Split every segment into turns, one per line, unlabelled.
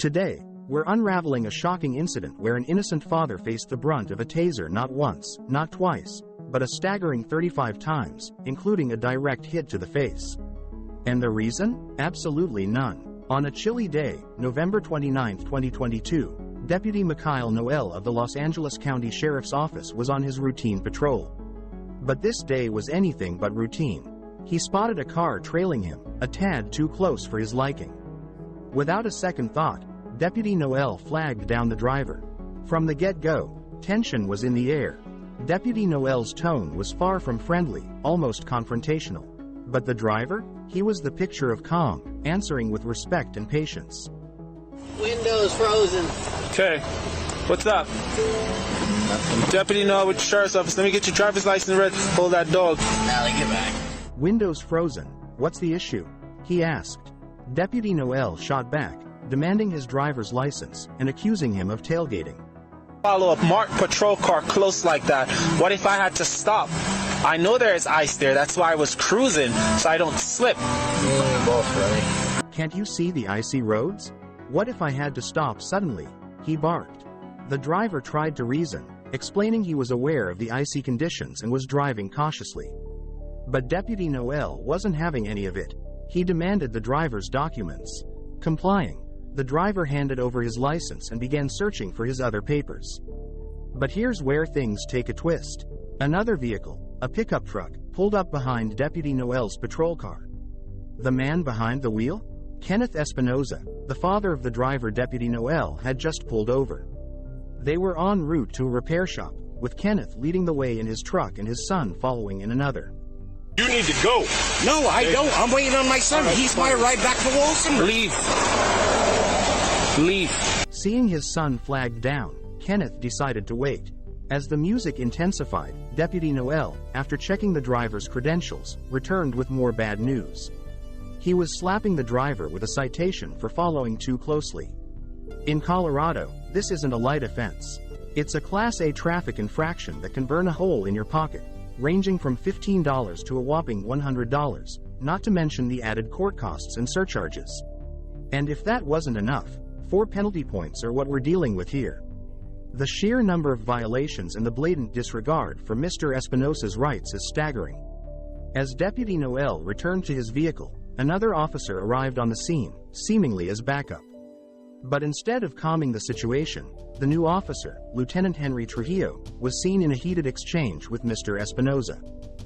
Today, we're unraveling a shocking incident where an innocent father faced the brunt of a taser not once, not twice, but a staggering 35 times, including a direct hit to the face. And the reason? Absolutely none. On a chilly day, November 29, 2022, Deputy Mikhail Noel of the Los Angeles County Sheriff's Office was on his routine patrol. But this day was anything but routine. He spotted a car trailing him, a tad too close for his liking. Without a second thought, Deputy Noel flagged down the driver. From the get-go, tension was in the air. Deputy Noel's tone was far from friendly, almost confrontational. But the driver? He was the picture of calm, answering with respect and patience.
Windows frozen.
Okay, what's up? Deputy Noel with the Sheriff's Office. Let me get your driver's license ready. Hold that dog.
Allie, get back.
Windows frozen. What's the issue? He asked. Deputy Noel shot back, demanding his driver's license and accusing him of tailgating.
Follow a marked patrol car close like that. What if I had to stop? I know there is ice there. That's why I was cruising, so I don't slip.
Can't you see the icy roads? What if I had to stop suddenly? He barked. The driver tried to reason, explaining he was aware of the icy conditions and was driving cautiously. But Deputy Noel wasn't having any of it. He demanded the driver's documents. Complying, the driver handed over his license and began searching for his other papers. But here's where things take a twist. Another vehicle, a pickup truck, pulled up behind Deputy Noel's patrol car. The man behind the wheel? Kenneth Espinoza, the father of the driver Deputy Noel had just pulled over. They were en route to a repair shop, with Kenneth leading the way in his truck and his son following in another.
You need to go.
No, I don't. I'm waiting on my son. He's my ride back to Wilson.
Leave. Leave.
Seeing his son flagged down, Kenneth decided to wait. As the music intensified, Deputy Noel, after checking the driver's credentials, returned with more bad news. He was slapping the driver with a citation for following too closely. In Colorado, this isn't a light offense. It's a Class A traffic infraction that can burn a hole in your pocket, ranging from $15 to a whopping $100, not to mention the added court costs and surcharges. And if that wasn't enough, 4 penalty points are what we're dealing with here. The sheer number of violations and the blatant disregard for Mr. Espinosa's rights is staggering. As Deputy Noel returned to his vehicle, another officer arrived on the scene, seemingly as backup. But instead of calming the situation, the new officer, Lieutenant Henry Trujillo, was seen in a heated exchange with Mr. Espinosa.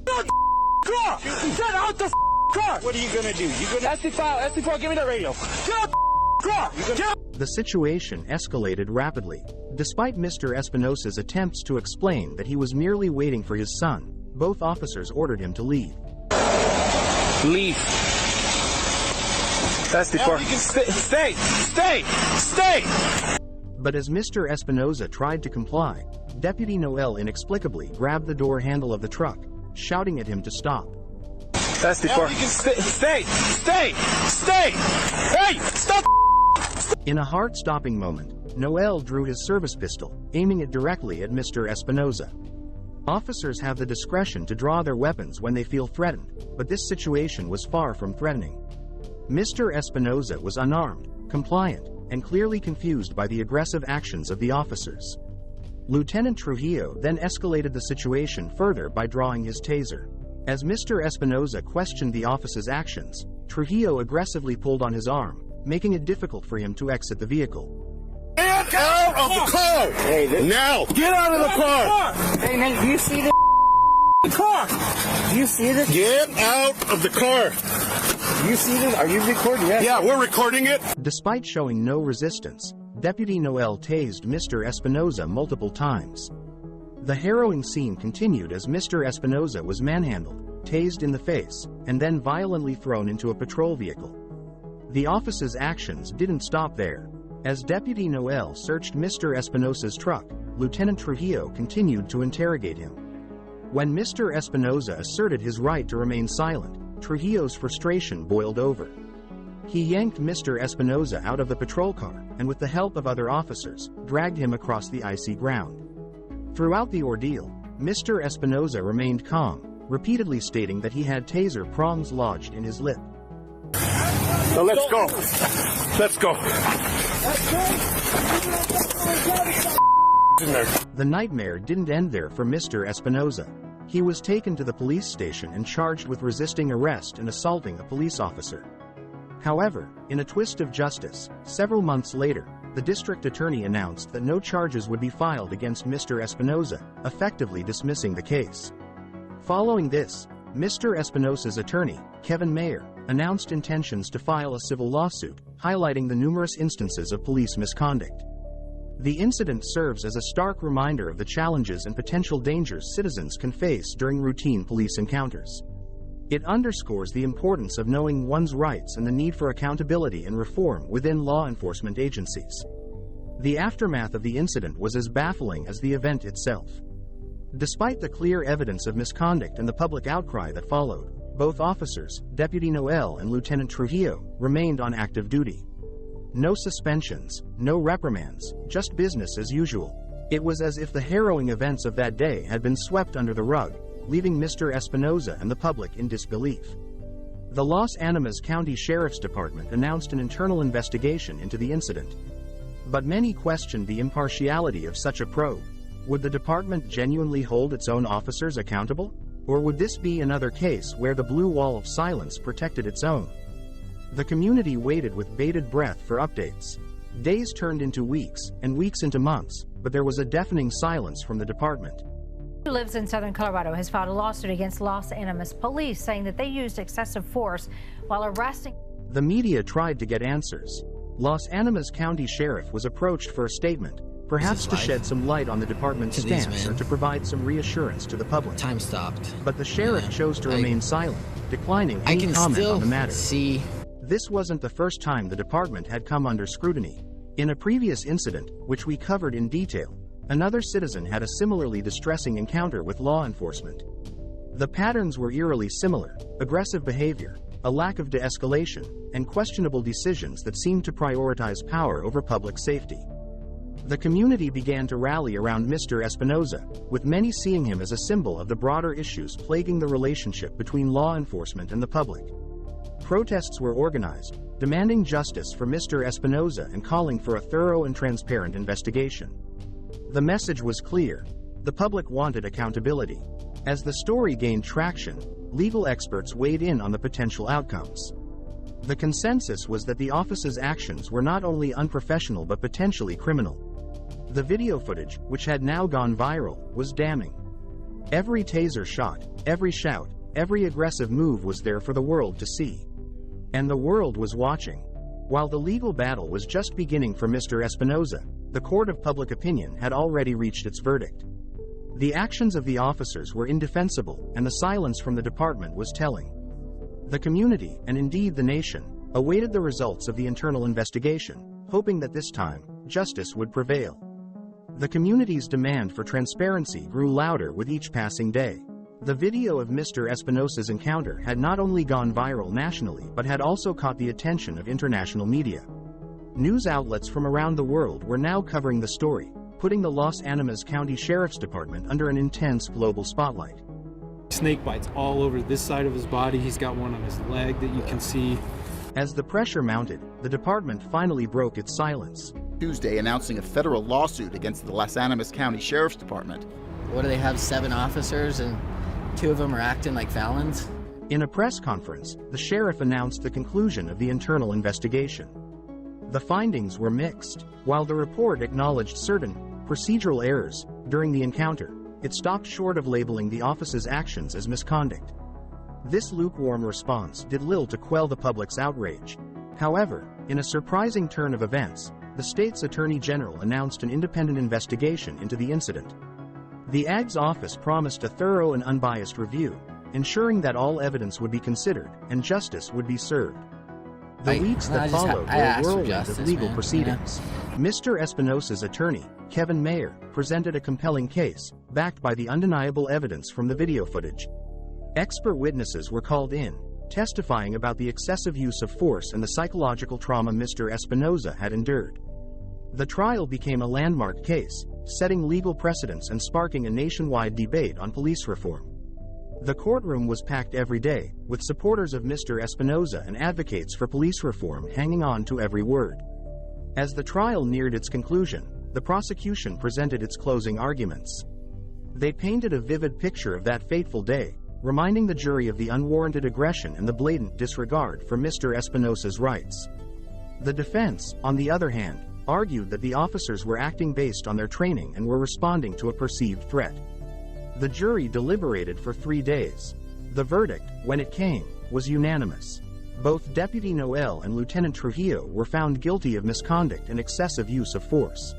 Car! Get out the car!
What are you gonna do? You gonna SD4, give me that radio.
Get out the car!
The situation escalated rapidly. Despite Mr. Espinosa's attempts to explain that he was merely waiting for his son, both officers ordered him to leave.
Leave. SD4. Stay!
But as Mr. Espinosa tried to comply, Deputy Noel inexplicably grabbed the door handle of the truck, shouting at him to stop.
SD4. Stay! Hey, stop!
In a heart-stopping moment, Noel drew his service pistol, aiming it directly at Mr. Espinosa. Officers have the discretion to draw their weapons when they feel threatened, but this situation was far from threatening. Mr. Espinosa was unarmed, compliant, and clearly confused by the aggressive actions of the officers. Lieutenant Trujillo then escalated the situation further by drawing his taser. As Mr. Espinosa questioned the officer's actions, Trujillo aggressively pulled on his arm, making it difficult for him to exit the vehicle.
Get out of the car!
Hey,
Now! Get out of the car!
Hey, Nate, do you see the
Car!
Do you see this?
Get out of the car!
Do you see this? Are you recording? Yes.
Yeah, we're recording it.
Despite showing no resistance, Deputy Noel tased Mr. Espinosa multiple times. The harrowing scene continued as Mr. Espinosa was manhandled, tased in the face, and then violently thrown into a patrol vehicle. The officer's actions didn't stop there. As Deputy Noel searched Mr. Espinosa's truck, Lieutenant Trujillo continued to interrogate him. When Mr. Espinosa asserted his right to remain silent, Trujillo's frustration boiled over. He yanked Mr. Espinosa out of the patrol car and, with the help of other officers, dragged him across the icy ground. Throughout the ordeal, Mr. Espinosa remained calm, repeatedly stating that he had taser prongs lodged in his lip.
So let's go. Let's go. in there.
The nightmare didn't end there for Mr. Espinoza. He was taken to the police station and charged with resisting arrest and assaulting a police officer. However, in a twist of justice, several months later, the district attorney announced that no charges would be filed against Mr. Espinoza, effectively dismissing the case. Following this, Mr. Espinoza's attorney, Kevin Mayer, announced intentions to file a civil lawsuit, highlighting the numerous instances of police misconduct. The incident serves as a stark reminder of the challenges and potential dangers citizens can face during routine police encounters. It underscores the importance of knowing one's rights and the need for accountability and reform within law enforcement agencies. The aftermath of the incident was as baffling as the event itself. Despite the clear evidence of misconduct and the public outcry that followed, both officers, Deputy Noel and Lieutenant Trujillo, remained on active duty. No suspensions, no reprimands, just business as usual. It was as if the harrowing events of that day had been swept under the rug, leaving Mr. Espinoza and the public in disbelief. The Los Animas County Sheriff's Department announced an internal investigation into the incident. But many questioned the impartiality of such a probe. Would the department genuinely hold its own officers accountable? Or would this be another case where the blue wall of silence protected its own? The community waited with bated breath for updates. Days turned into weeks, and weeks into months, but there was a deafening silence from the department.
Who lives in southern Colorado has filed a lawsuit against Los Animas police, saying that they used excessive force while arresting.
The media tried to get answers. Los Animas County Sheriff was approached for a statement, perhaps to shed some light on the department's stance or to provide some reassurance to the public.
Time stopped.
But the sheriff chose to remain silent, declining any comment on the matter. This wasn't the first time the department had come under scrutiny. In a previous incident, which we covered in detail, another citizen had a similarly distressing encounter with law enforcement. The patterns were eerily similar: aggressive behavior, a lack of de-escalation, and questionable decisions that seemed to prioritize power over public safety. The community began to rally around Mr. Espinoza, with many seeing him as a symbol of the broader issues plaguing the relationship between law enforcement and the public. Protests were organized, demanding justice for Mr. Espinoza and calling for a thorough and transparent investigation. The message was clear: the public wanted accountability. As the story gained traction, legal experts weighed in on the potential outcomes. The consensus was that the office's actions were not only unprofessional but potentially criminal. The video footage, which had now gone viral, was damning. Every taser shot, every shout, every aggressive move was there for the world to see. And the world was watching. While the legal battle was just beginning for Mr. Espinoza, the court of public opinion had already reached its verdict. The actions of the officers were indefensible, and the silence from the department was telling. The community, and indeed the nation, awaited the results of the internal investigation, hoping that this time, justice would prevail. The community's demand for transparency grew louder with each passing day. The video of Mr. Espinoza's encounter had not only gone viral nationally but had also caught the attention of international media. News outlets from around the world were now covering the story, putting the Los Animas County Sheriff's Department under an intense global spotlight.
Snake bites all over this side of his body. He's got one on his leg that you can see.
As the pressure mounted, the department finally broke its silence.
Tuesday, announcing a federal lawsuit against the Los Animas County Sheriff's Department.
What do they have, 7 officers and 2 of them are acting like felons?
In a press conference, the sheriff announced the conclusion of the internal investigation. The findings were mixed. While the report acknowledged certain procedural errors during the encounter, it stopped short of labeling the office's actions as misconduct. This lukewarm response did little to quell the public's outrage. However, in a surprising turn of events, the state's attorney general announced an independent investigation into the incident. The AG's office promised a thorough and unbiased review, ensuring that all evidence would be considered and justice would be served. The weeks that followed were a whirlwind of legal proceedings. Mr. Espinoza's attorney, Kevin Mayer, presented a compelling case, backed by the undeniable evidence from the video footage. Expert witnesses were called in, testifying about the excessive use of force and the psychological trauma Mr. Espinoza had endured. The trial became a landmark case, setting legal precedents and sparking a nationwide debate on police reform. The courtroom was packed every day, with supporters of Mr. Espinoza and advocates for police reform hanging on to every word. As the trial neared its conclusion, the prosecution presented its closing arguments. They painted a vivid picture of that fateful day, reminding the jury of the unwarranted aggression and the blatant disregard for Mr. Espinosa's rights. The defense, on the other hand, argued that the officers were acting based on their training and were responding to a perceived threat. The jury deliberated for 3 days. The verdict, when it came, was unanimous. Both Deputy Noel and Lieutenant Trujillo were found guilty of misconduct and excessive use of force.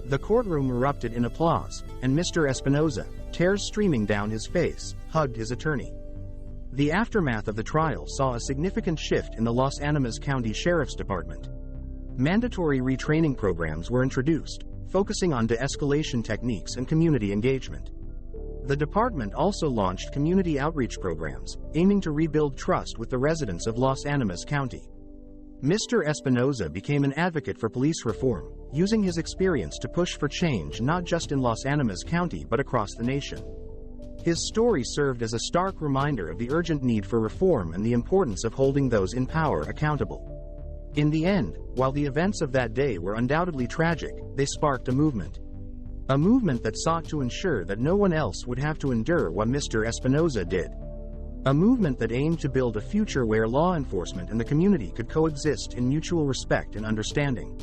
The courtroom erupted in applause, and Mr. Espinosa, tears streaming down his face, hugged his attorney. The aftermath of the trial saw a significant shift in the Los Animas County Sheriff's Department. Mandatory retraining programs were introduced, focusing on de-escalation techniques and community engagement. The department also launched community outreach programs, aiming to rebuild trust with the residents of Los Animas County. Mr. Espinosa became an advocate for police reform, using his experience to push for change not just in Los Animas County but across the nation. His story served as a stark reminder of the urgent need for reform and the importance of holding those in power accountable. In the end, while the events of that day were undoubtedly tragic, they sparked a movement. A movement that sought to ensure that no one else would have to endure what Mr. Espinosa did. A movement that aimed to build a future where law enforcement and the community could coexist in mutual respect and understanding.